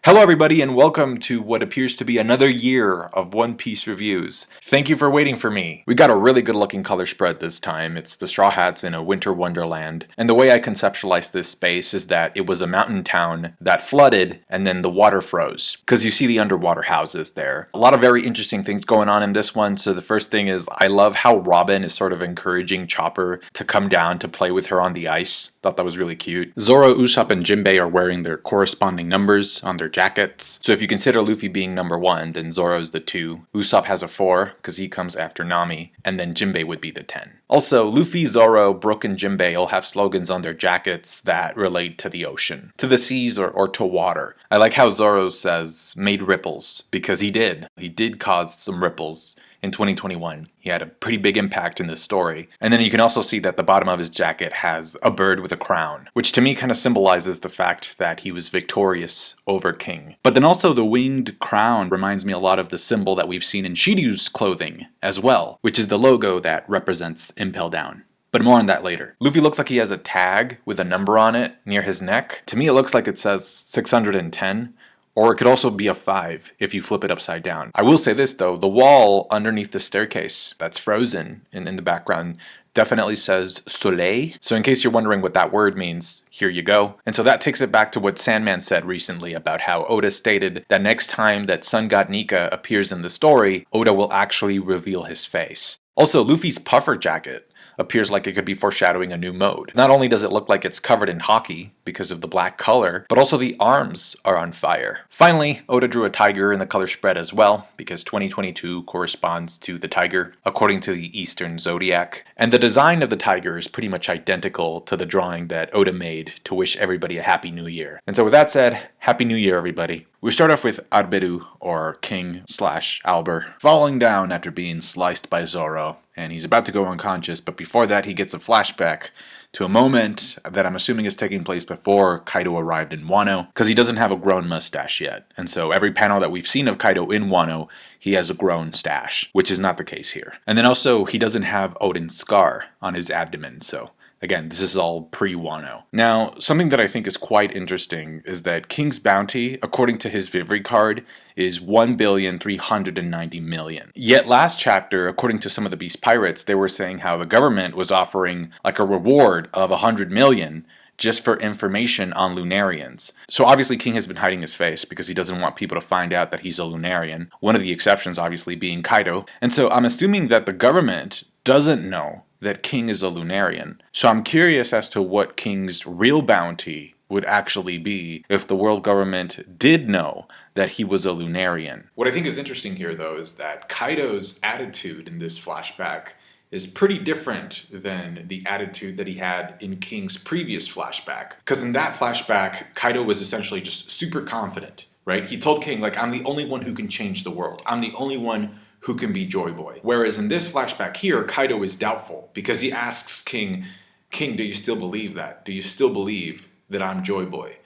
Hello everybody and welcome to what appears to be another year of One Piece reviews. Thank you for waiting for me. We got a really good looking color spread this time. It's the Straw Hats in a winter wonderland. And the way I conceptualize this space is that it was a mountain town that flooded and then the water froze. Because you see the underwater houses there. A lot of very interesting things going on in this one. So the first thing is I love how Robin is sort of encouraging Chopper to come down to play with her on the ice. Thought that was really cute. Zoro, Usopp, and Jinbei are wearing their corresponding numbers on their jackets. So if you consider Luffy being number 1, then Zoro's the 2. Usopp has a 4, because he comes after Nami, and then Jinbei would be the 10. Also, Luffy, Zoro, Brook, and Jinbei all have slogans on their jackets that relate to the ocean, to the seas, or to water. I like how Zoro says, made ripples, because he did. He did cause some ripples in 2021. He had a pretty big impact in this story. And then you can also see that the bottom of his jacket has a bird with a crown, which to me kind of symbolizes the fact that he was victorious over King. But then also the winged crown reminds me a lot of the symbol that we've seen in Shidu's clothing as well, which is the logo that represents Impel Down. But more on that later. Luffy looks like he has a tag with a number on it near his neck. To me it looks like it says 610. Or it could also be a 5 if you flip it upside down. I will say this though, the wall underneath the staircase that's frozen in the background definitely says Soleil. So in case you're wondering what that word means, here you go. And so that takes it back to what Sandman said recently about how Oda stated that next time that Sun God Nika appears in the story, Oda will actually reveal his face. Also, Luffy's puffer jacket appears like it could be foreshadowing a new mode. Not only does it look like it's covered in Haki because of the black color, but also the arms are on fire. Finally, Oda drew a tiger in the color spread as well, because 2022 corresponds to the tiger, according to the Eastern Zodiac. And the design of the tiger is pretty much identical to the drawing that Oda made to wish everybody a Happy New Year. And so with that said, Happy New Year everybody. We start off with Arberu, or King/Albert, falling down after being sliced by Zoro, and he's about to go unconscious, but before that he gets a flashback to a moment that I'm assuming is taking place before Kaido arrived in Wano, because he doesn't have a grown mustache yet. And so every panel that we've seen of Kaido in Wano, he has a grown stash, which is not the case here. And then also, he doesn't have Odin's scar on his abdomen, so again, this is all pre-Wano. Now, something that I think is quite interesting is that King's bounty, according to his Vivre card, is 1,390,000,000. Yet last chapter, according to some of the Beast Pirates, they were saying how the government was offering like a reward of 100 million just for information on Lunarians. So obviously King has been hiding his face because he doesn't want people to find out that he's a Lunarian. One of the exceptions obviously being Kaido. And so I'm assuming that the government doesn't know that King is a Lunarian. So I'm curious as to what King's real bounty would actually be if the world government did know that he was a Lunarian. What I think is interesting here though is that Kaido's attitude in this flashback is pretty different than the attitude that he had in King's previous flashback. Because in that flashback, Kaido was essentially just super confident, right? He told King, like, I'm the only one who can change the world. I'm the only one who can be Joy Boy. Whereas in this flashback here, Kaido is doubtful because he asks King, do you still believe that? Do you still believe that I'm Joy Boy?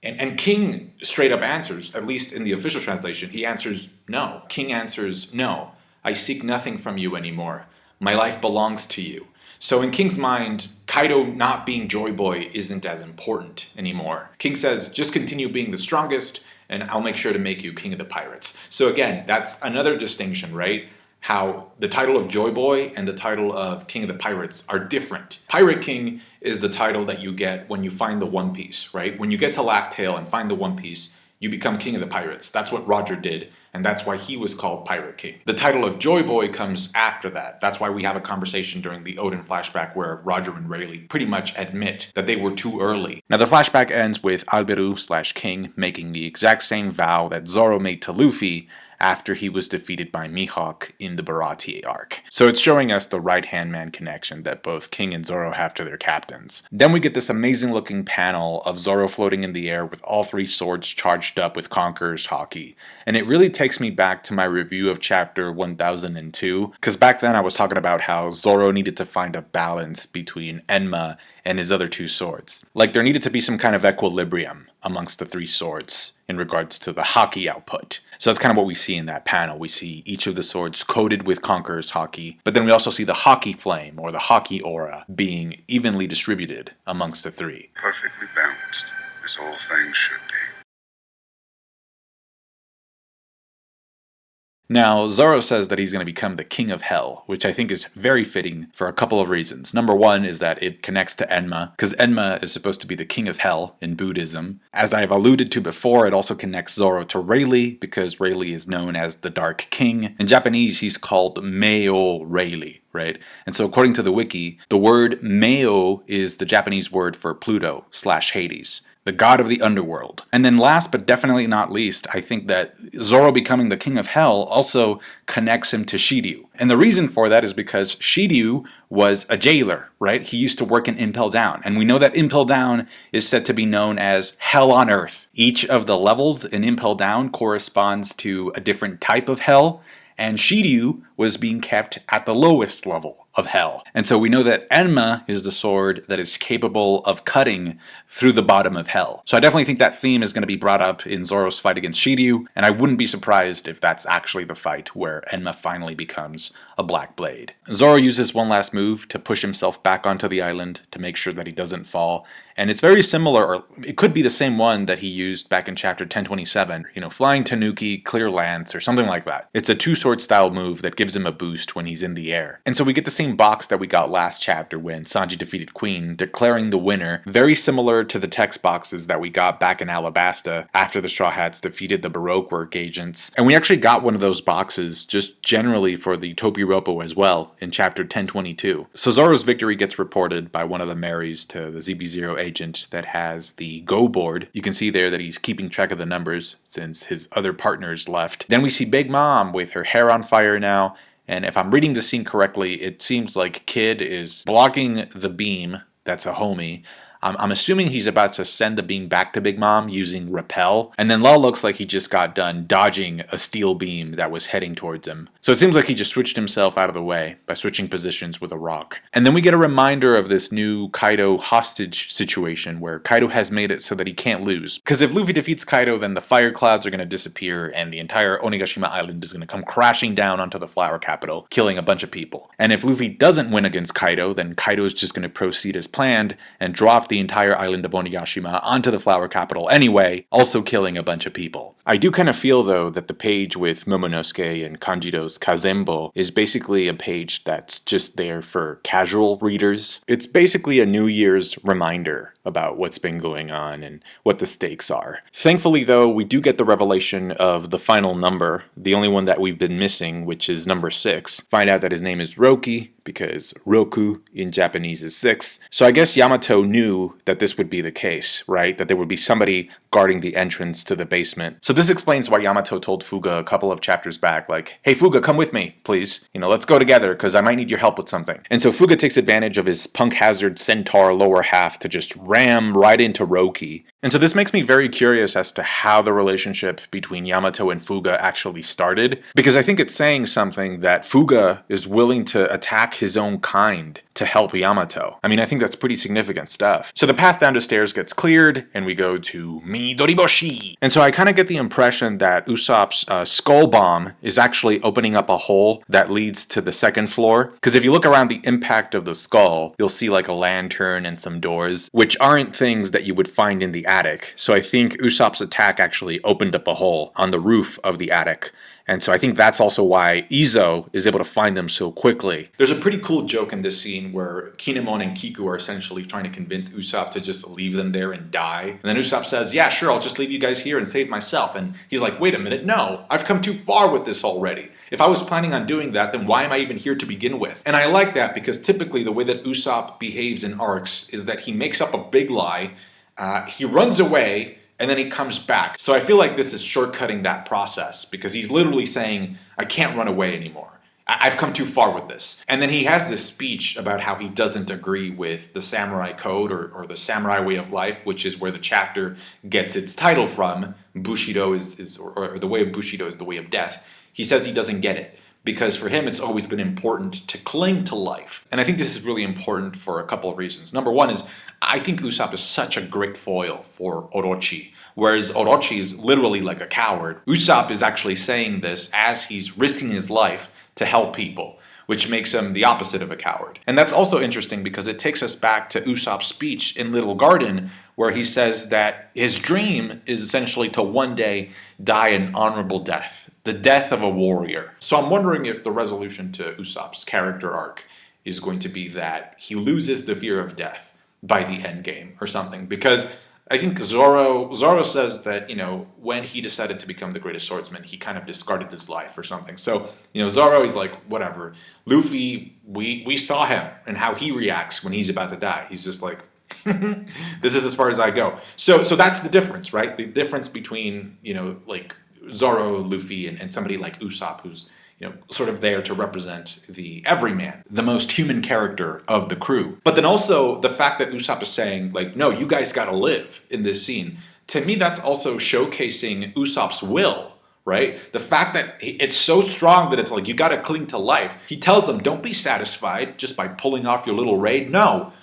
And King straight up answers, at least in the official translation, he answers no. King answers, no, I seek nothing from you anymore. My life belongs to you. So in King's mind, Kaido not being Joy Boy isn't as important anymore. King says, just continue being the strongest, and I'll make sure to make you King of the Pirates. So again, that's another distinction, right? How the title of Joy Boy and the title of King of the Pirates are different. Pirate King is the title that you get when you find the One Piece, right? When you get to Laugh Tale and find the One Piece, you become King of the Pirates. That's what Roger did, and that's why he was called Pirate King. The title of Joy Boy comes after that. That's why we have a conversation during the Odin flashback where Roger and Rayleigh pretty much admit that they were too early. Now the flashback ends with Arberu/King making the exact same vow that Zoro made to Luffy after he was defeated by Mihawk in the Baratie arc. So it's showing us the right-hand man connection that both King and Zoro have to their captains. Then we get this amazing looking panel of Zoro floating in the air with all 3 swords charged up with Conqueror's Haki. And it really takes me back to my review of chapter 1002, because back then I was talking about how Zoro needed to find a balance between Enma and his other 2 swords. Like there needed to be some kind of equilibrium amongst the 3 swords in regards to the Haki output. So that's kind of what we see in that panel. We see each of the swords coated with Conqueror's Haki, but then we also see the Haki flame, or the Haki aura, being evenly distributed amongst the 3. Perfectly balanced, as all things should be. Now, Zoro says that he's going to become the King of Hell, which I think is very fitting for a couple of reasons. Number one is that it connects to Enma, because Enma is supposed to be the King of Hell in Buddhism. As I've alluded to before, it also connects Zoro to Rayleigh, because Rayleigh is known as the Dark King. In Japanese, he's called Meo Rayleigh, right? And so according to the wiki, the word Meo is the Japanese word for Pluto/Hades, the god of the underworld. And then last but definitely not least, I think that Zoro becoming the King of Hell also connects him to Shidu. And the reason for that is because Shidu was a jailer, right? He used to work in Impel Down. And we know that Impel Down is said to be known as Hell on Earth. Each of the levels in Impel Down corresponds to a different type of hell. And Shidu was being kept at the lowest level of hell. And so we know that Enma is the sword that is capable of cutting through the bottom of hell. So I definitely think that theme is going to be brought up in Zoro's fight against Shidu, and I wouldn't be surprised if that's actually the fight where Enma finally becomes a Black Blade. Zoro uses one last move to push himself back onto the island to make sure that he doesn't fall, and it's very similar, or it could be the same one that he used back in chapter 1027, flying Tanuki, clear lance, or something like that. It's a two-sword style move that gives him a boost when he's in the air. And so we get the same box that we got last chapter when Sanji defeated Queen, declaring the winner, very similar to the text boxes that we got back in Alabasta after the Straw Hats defeated the Baroque work agents. And we actually got one of those boxes just generally for the Topiropo as well in chapter 1022. So Zoro's victory gets reported by one of the Marys to the ZB0 agent that has the Go board. You can see there that he's keeping track of the numbers since his other partners left. Then we see Big Mom with her hair on fire now. And if I'm reading the scene correctly, it seems like Kid is blocking the beam. That's a homie. I'm assuming he's about to send the beam back to Big Mom using Repel. And then Law looks like he just got done dodging a steel beam that was heading towards him. So it seems like he just switched himself out of the way by switching positions with a rock. And then we get a reminder of this new Kaido hostage situation where Kaido has made it so that he can't lose. Because if Luffy defeats Kaido, then the fire clouds are going to disappear and the entire Onigashima Island is going to come crashing down onto the flower capital, killing a bunch of people. And if Luffy doesn't win against Kaido, then Kaido is just going to proceed as planned and drop the entire island of Onigashima onto the flower capital anyway, also killing a bunch of people. I do kind of feel, though, that the page with Momonosuke and Kanjiro's Kazembo is basically a page that's just there for casual readers. It's basically a New Year's reminder about what's been going on and what the stakes are. Thankfully, though, we do get the revelation of the final number, the only one that we've been missing, which is number 6. Find out that his name is Roki, because Roku in Japanese is 6. So I guess Yamato knew that this would be the case, right? That there would be somebody guarding the entrance to the basement. So this explains why Yamato told Fuga a couple of chapters back, like, hey Fuga, come with me, please. Let's go together, because I might need your help with something. And so Fuga takes advantage of his Punk Hazard Centaur lower half to just ram right into Roki. And so this makes me very curious as to how the relationship between Yamato and Fuga actually started, because I think it's saying something that Fuga is willing to attack his own kind to help Yamato. I mean, I think that's pretty significant stuff. So the path down the stairs gets cleared, and we go to Midoriboshi. And so I kind of get the impression that Usopp's skull bomb is actually opening up a hole that leads to the second floor. Because if you look around the impact of the skull, you'll see like a lantern and some doors, which aren't things that you would find in the attic. So I think Usopp's attack actually opened up a hole on the roof of the attic. And so I think that's also why Izo is able to find them so quickly. There's a pretty cool joke in this scene where Kinemon and Kiku are essentially trying to convince Usopp to just leave them there and die. And then Usopp says, yeah, sure, I'll just leave you guys here and save myself. And he's like, wait a minute, no, I've come too far with this already. If I was planning on doing that, then why am I even here to begin with? And I like that because typically the way that Usopp behaves in arcs is that he makes up a big lie, he runs away, and then he comes back. So I feel like this is shortcutting that process because he's literally saying, I can't run away anymore. I've come too far with this. And then he has this speech about how he doesn't agree with the samurai code or the samurai way of life, which is where the chapter gets its title from. Bushido or the way of Bushido is the way of death. He says he doesn't get it because for him it's always been important to cling to life. And I think this is really important for a couple of reasons. Number one is I think Usopp is such a great foil for Orochi. Whereas Orochi is literally like a coward, Usopp is actually saying this as he's risking his life to help people. which makes him the opposite of a coward. And that's also interesting because it takes us back to Usopp's speech in Little Garden, where he says that his dream is essentially to one day die an honorable death, the death of a warrior. So I'm wondering if the resolution to Usopp's character arc is going to be that he loses the fear of death by the end game or something. Because I think Zoro says that, when he decided to become the greatest swordsman, he kind of discarded his life or something. So, Zoro is like, whatever. Luffy, we saw him and how he reacts when he's about to die. He's just like, this is as far as I go. So that's the difference, right? The difference between, like Zoro, Luffy, and somebody like Usopp, who's, sort of there to represent the everyman, the most human character of the crew. But then also the fact that Usopp is saying, like, no, you guys gotta live in this scene. To me, that's also showcasing Usopp's will, right? The fact that it's so strong that it's like, you gotta cling to life. He tells them, don't be satisfied just by pulling off your little raid. No.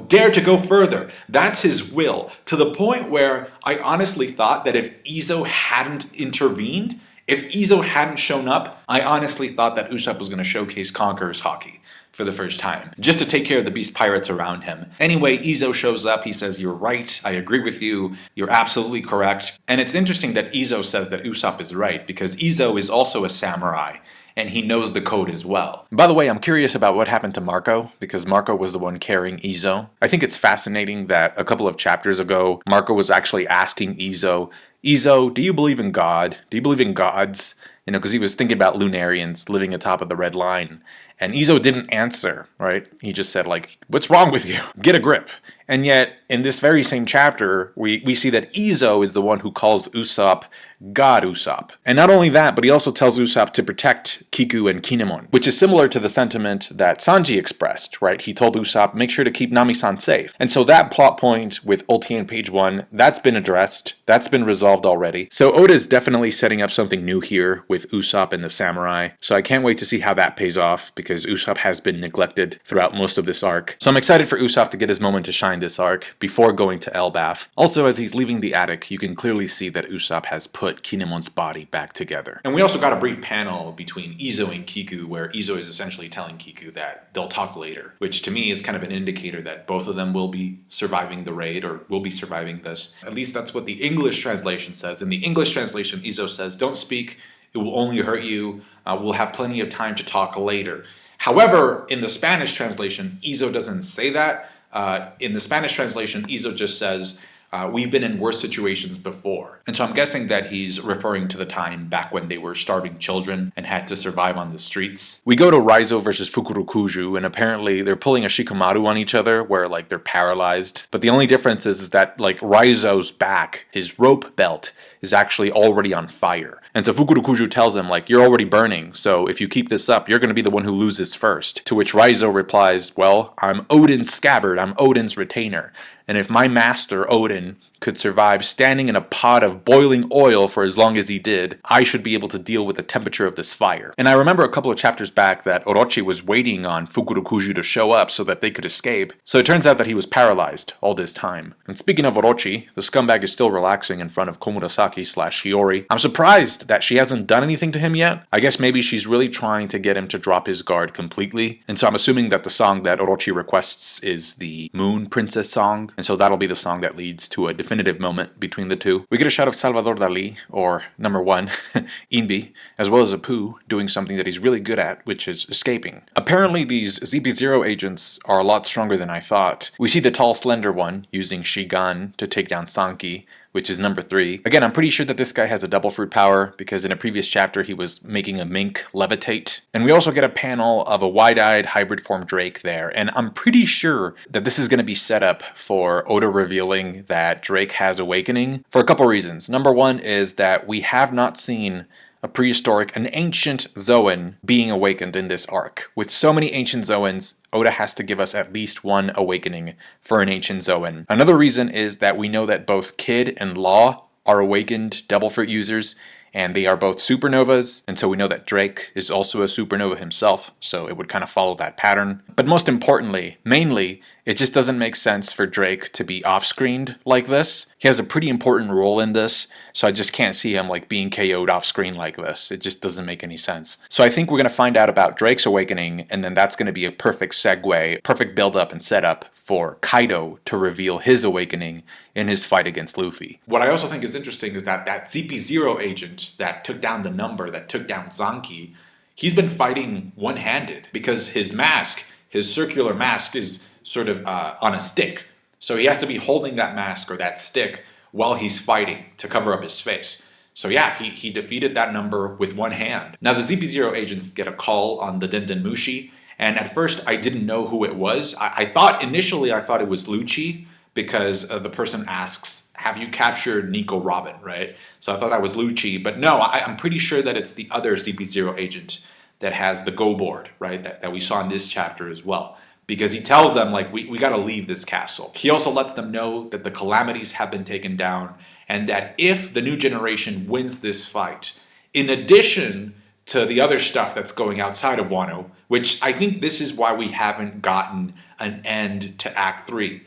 Dare to go further. That's his will. To the point where I honestly thought that if Izo hadn't intervened, if Izo hadn't shown up, I honestly thought that Usopp was going to showcase Conqueror's Haki for the first time, just to take care of the beast pirates around him. Anyway, Izo shows up, he says, you're right, I agree with you, you're absolutely correct. And it's interesting that Izo says that Usopp is right, because Izo is also a samurai, and he knows the code as well. By the way, I'm curious about what happened to Marco, because Marco was the one carrying Izo. I think it's fascinating that a couple of chapters ago, Marco was actually asking Izo, do you believe in God? Do you believe in gods? Because he was thinking about Lunarians living atop of the Red Line. And Izo didn't answer, right? He just said, like, what's wrong with you? Get a grip. And yet, in this very same chapter, we see that Izo is the one who calls Usopp God Usopp. And not only that, but he also tells Usopp to protect Kiku and Kinemon, which is similar to the sentiment that Sanji expressed, right? He told Usopp, make sure to keep Nami-san safe. And so that plot point with Ulti in page 1, that's been addressed. That's been resolved already. So Oda's definitely setting up something new here with Usopp and the samurai. So I can't wait to see how that pays off, because Usopp has been neglected throughout most of this arc. So I'm excited for Usopp to get his moment to shine this arc before going to Elbaf. Also, as he's leaving the attic, you can clearly see that Usopp has put Kinemon's body back together. And we also got a brief panel between Izo and Kiku, where Izo is essentially telling Kiku that they'll talk later, which to me is kind of an indicator that both of them will be surviving the raid, or will be surviving this. At least that's what the English translation says. In the English translation, Izo says, don't speak, it will only hurt you, we'll have plenty of time to talk later. However, in the Spanish translation, Izo doesn't say that. In the Spanish translation, Izo just says, we've been in worse situations before. And so I'm guessing that he's referring to the time back when they were starving children and had to survive on the streets. We go to Raizo versus Fukurokuju, and apparently they're pulling a Shikamaru on each other where, like, they're paralyzed. But the only difference is that, like, Raizo's back, his rope belt, is actually already on fire. And so Fukurokuju tells him, like, you're already burning, so if you keep this up, you're going to be the one who loses first. To which Raizo replies, well, I'm Odin's scabbard, I'm Odin's retainer. And if my master, Odin, could survive standing in a pot of boiling oil for as long as he did, I should be able to deal with the temperature of this fire. And I remember a couple of chapters back that Orochi was waiting on Fukurokuju to show up so that they could escape. So it turns out that he was paralyzed all this time. And speaking of Orochi, the scumbag is still relaxing in front of Komurasaki/Hiyori. I'm surprised that she hasn't done anything to him yet. I guess maybe she's really trying to get him to drop his guard completely. And so I'm assuming that the song that Orochi requests is the Moon Princess song. And so that'll be the song that leads to a definitive moment between the two. We get a shot of Salvador Dali, or number 1, Inbi, as well as Apu doing something that he's really good at, which is escaping. Apparently these ZB0 agents are a lot stronger than I thought. We see the tall, slender one using Shigan to take down Sanki, which is number 3. Again, I'm pretty sure that this guy has a double fruit power, because in a previous chapter he was making a mink levitate. And we also get a panel of a wide-eyed hybrid form Drake there, and I'm pretty sure that this is going to be set up for Oda revealing that Drake has awakening, for a couple reasons. Number 1 is that we have not seen an ancient Zoan being awakened in this arc. With so many ancient Zoans, Oda has to give us at least one awakening for an ancient Zoan. Another reason is that we know that both Kid and Law are awakened Devil Fruit users, and they are both supernovas, and so we know that Drake is also a supernova himself, so it would kind of follow that pattern. But most importantly, mainly, it just doesn't make sense for Drake to be off-screened like this. He has a pretty important role in this, so I just can't see him like being KO'd off-screen like this. It just doesn't make any sense. So I think we're going to find out about Drake's awakening, and then that's going to be a perfect segue, perfect build-up and setup for Kaido to reveal his awakening in his fight against Luffy. What I also think is interesting is that ZP0 agent that took down the number, that took down Zanki, he's been fighting one-handed because his mask, his circular mask, is sort of on a stick. So he has to be holding that mask or that stick while he's fighting to cover up his face. So yeah, he defeated that number with one hand. Now the ZP0 agents get a call on the Denden Mushi, and at first I didn't know who it was. I thought initially it was Lucci, because the person asks, have you captured Nico Robin, right? So I thought I was Lucci, but no, I'm pretty sure that it's the other CP0 agent that has the go board, right? That we saw in this chapter as well. Because he tells them, like, we got to leave this castle. He also lets them know that the calamities have been taken down, and that if the new generation wins this fight, in addition to the other stuff that's going outside of Wano, which I think this is why we haven't gotten an end to Act 3.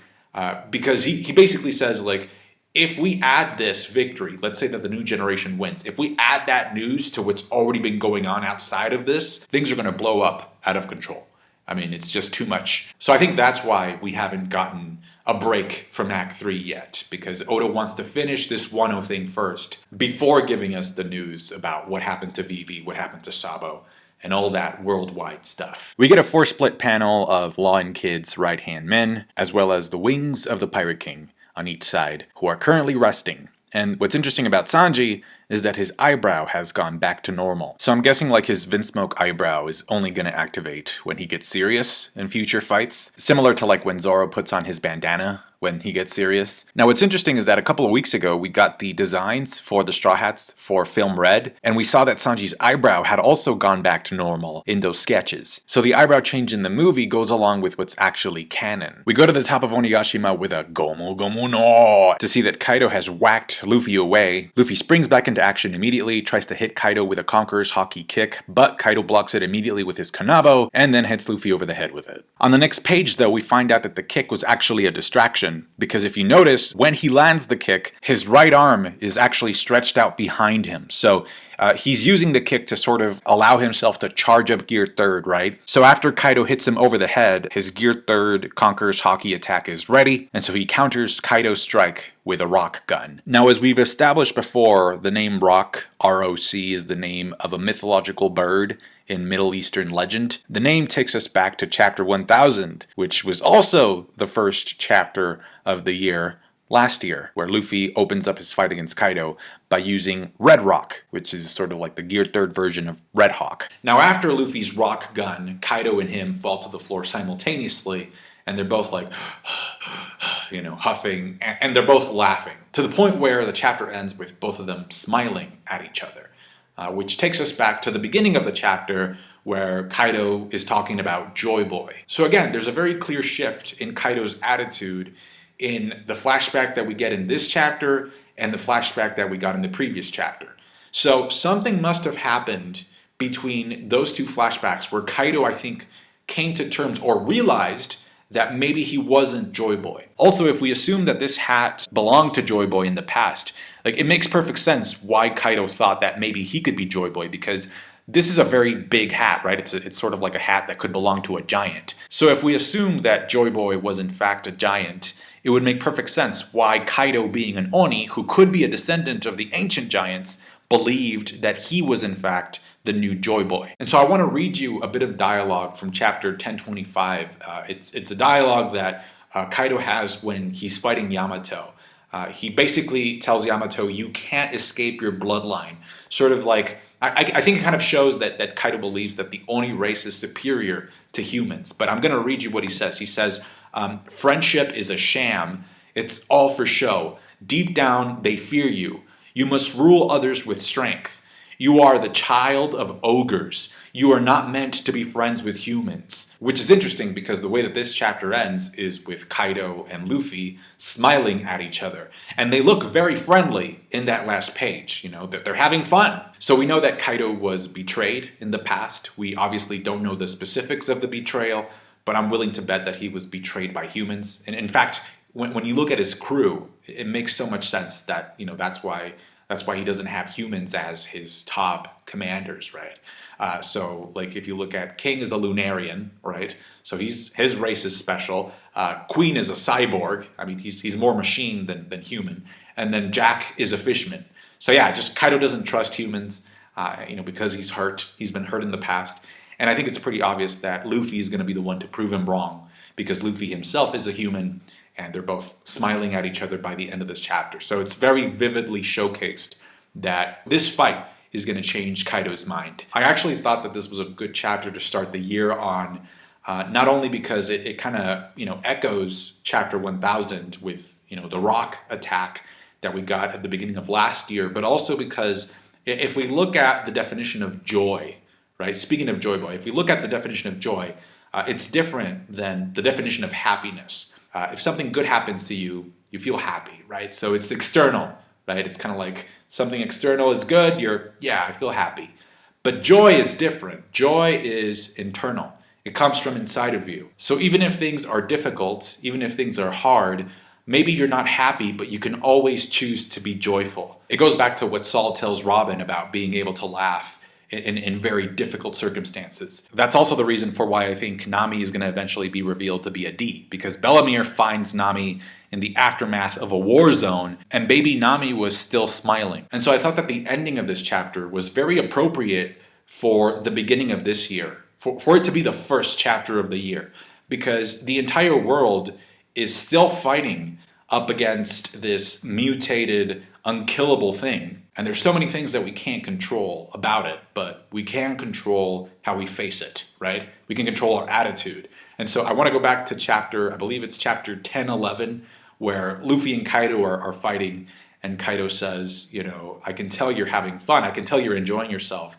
Because he basically says, like, if we add this victory, let's say that the new generation wins, if we add that news to what's already been going on outside of this, things are going to blow up out of control. I mean, it's just too much. So I think that's why we haven't gotten a break from Act 3 yet, because Oda wants to finish this Wano thing first before giving us the news about what happened to Vivi, what happened to Sabo, and all that worldwide stuff. We get a 4-split panel of Law and Kid's right-hand men, as well as the wings of the Pirate King on each side, who are currently resting. And what's interesting about Sanji is that his eyebrow has gone back to normal. So I'm guessing like his Vinsmoke eyebrow is only going to activate when he gets serious in future fights. Similar to like when Zoro puts on his bandana when he gets serious. Now what's interesting is that a couple of weeks ago we got the designs for the Straw Hats for Film Red, and we saw that Sanji's eyebrow had also gone back to normal in those sketches. So the eyebrow change in the movie goes along with what's actually canon. We go to the top of Onigashima with a Gomu Gomu no to see that Kaido has whacked Luffy away. Luffy springs back into action immediately, tries to hit Kaido with a Conqueror's Haki kick, but Kaido blocks it immediately with his Kanabo, and then hits Luffy over the head with it. On the next page though, we find out that the kick was actually a distraction, because if you notice, when he lands the kick, his right arm is actually stretched out behind him. So he's using the kick to sort of allow himself to charge up Gear 3rd, right? So after Kaido hits him over the head, his Gear 3rd Conqueror's Haki attack is ready, and so he counters Kaido's strike with a rock gun. Now, as we've established before, the name Rock, R-O-C, is the name of a mythological bird in Middle Eastern legend. The name takes us back to chapter 1000, which was also the first chapter of the year last year, where Luffy opens up his fight against Kaido by using Red Rock, which is sort of like the Gear 3rd version of Red Hawk. Now after Luffy's rock gun, Kaido and him fall to the floor simultaneously, and they're both like, you know, huffing, and they're both laughing, to the point where the chapter ends with both of them smiling at each other. Which takes us back to the beginning of the chapter where Kaido is talking about Joy Boy. So again, there's a very clear shift in Kaido's attitude in the flashback that we get in this chapter and the flashback that we got in the previous chapter. So something must have happened between those two flashbacks where Kaido, I think, came to terms or realized that maybe he wasn't Joy Boy. Also, if we assume that this hat belonged to Joy Boy in the past, like, it makes perfect sense why Kaido thought that maybe he could be Joy Boy, because this is a very big hat, right? It's sort of like a hat that could belong to a giant. So if we assume that Joy Boy was in fact a giant, it would make perfect sense why Kaido, being an Oni, who could be a descendant of the ancient giants, believed that he was in fact the new Joy Boy. And so I want to read you a bit of dialogue from chapter 1025. It's a dialogue that Kaido has when he's fighting Yamato. He basically tells Yamato, you can't escape your bloodline. Sort of like, I think it kind of shows that Kaido believes that the Oni race is superior to humans. But I'm going to read you what he says. He says, friendship is a sham. It's all for show. Deep down, they fear you. You must rule others with strength. You are the child of ogres. You are not meant to be friends with humans. Which is interesting because the way that this chapter ends is with Kaido and Luffy smiling at each other. And they look very friendly in that last page, that they're having fun. So we know that Kaido was betrayed in the past. We obviously don't know the specifics of the betrayal, but I'm willing to bet that he was betrayed by humans. And in fact, when you look at his crew, it makes so much sense that, that's why he doesn't have humans as his top commanders, right? So like if you look at King is a Lunarian, right? So his race is special. Queen is a cyborg. I mean, he's more machine than human. And then Jack is a fishman. So yeah, just Kaido doesn't trust humans, because he's hurt. He's been hurt in the past. And I think it's pretty obvious that Luffy is going to be the one to prove him wrong, because Luffy himself is a human, and they're both smiling at each other by the end of this chapter. So it's very vividly showcased that this fight is going to change Kaido's mind. I actually thought that this was a good chapter to start the year on, not only because it kind of, echoes chapter 1000 with, the rock attack that we got at the beginning of last year, but also because if we look at the definition of joy, right? Speaking of Joy Boy, if we look at the definition of joy, it's different than the definition of happiness. If something good happens to you, you feel happy, right? So it's external, right? It's kind of like something external is good, I feel happy. But joy is different. Joy is internal. It comes from inside of you. So even if things are difficult, even if things are hard, maybe you're not happy, but you can always choose to be joyful. It goes back to what Saul tells Robin about being able to laugh in very difficult circumstances. That's also the reason for why I think Nami is going to eventually be revealed to be a D, because Bellemere finds Nami in the aftermath of a war zone, and baby Nami was still smiling. And so I thought that the ending of this chapter was very appropriate for the beginning of this year, for it to be the first chapter of the year, because the entire world is still fighting up against this mutated, unkillable thing. And there's so many things that we can't control about it, but we can control how we face it, right? We can control our attitude. And so I want to go back to chapter, I believe it's chapter 10, 11, where Luffy and Kaido are fighting, and Kaido says, I can tell you're having fun. I can tell you're enjoying yourself,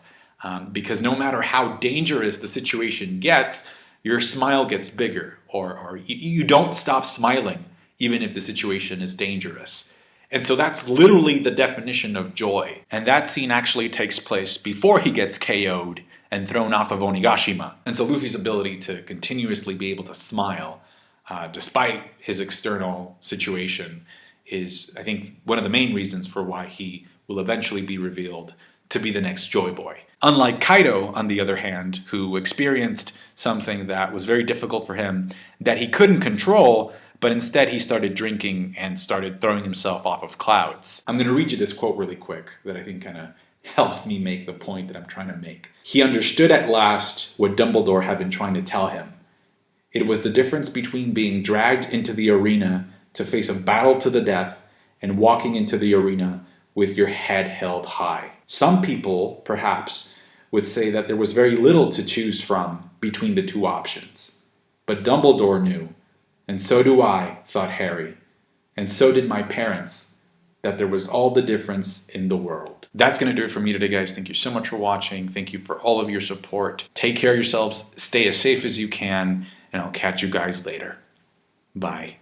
because no matter how dangerous the situation gets, your smile gets bigger, or you don't stop smiling, even if the situation is dangerous. And so that's literally the definition of joy. And that scene actually takes place before he gets KO'd and thrown off of Onigashima. And so Luffy's ability to continuously be able to smile, despite his external situation, is, I think, one of the main reasons for why he will eventually be revealed to be the next Joy Boy. Unlike Kaido, on the other hand, who experienced something that was very difficult for him that he couldn't control, but instead he started drinking and started throwing himself off of clouds. I'm going to read you this quote really quick that I think kind of helps me make the point that I'm trying to make. He understood at last what Dumbledore had been trying to tell him. It was the difference between being dragged into the arena to face a battle to the death and walking into the arena with your head held high. Some people, perhaps, would say that there was very little to choose from between the two options. But Dumbledore knew, and so do I, thought Harry, and so did my parents, that there was all the difference in the world. That's going to do it for me today, guys. Thank you so much for watching. Thank you for all of your support. Take care of yourselves, stay as safe as you can, and I'll catch you guys later. Bye.